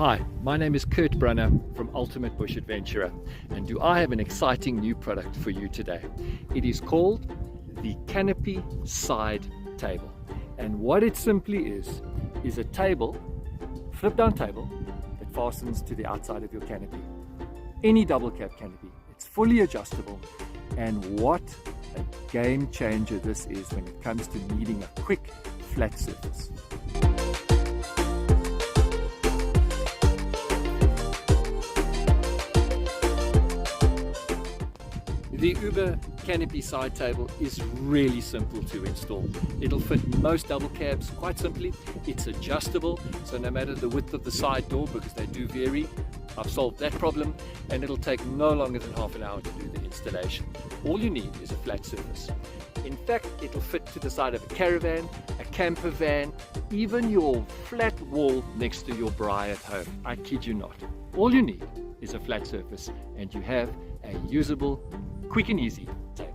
Hi, my name is Kurt Brunner from Ultimate Bush Adventurer, and do I have an exciting new product for you today. It is called the Canopy Side Table, and what it simply is a table, flip down table that fastens to the outside of your canopy. Any double cab canopy, it's fully adjustable, and what a game changer this is when it comes to needing a quick flat surface. The UBA Canopy Side Table is really simple to install. It'll fit most double cabs quite simply. It's adjustable, so no matter the width of the side door, because they do vary, I've solved that problem, and it'll take no longer than half an hour to do the installation. All you need is a flat surface. In fact, it'll fit to the side of a caravan, a camper van, even your flat wall next to your braai at home. I kid you not. All you need is a flat surface, and you have a usable, quick and easy table.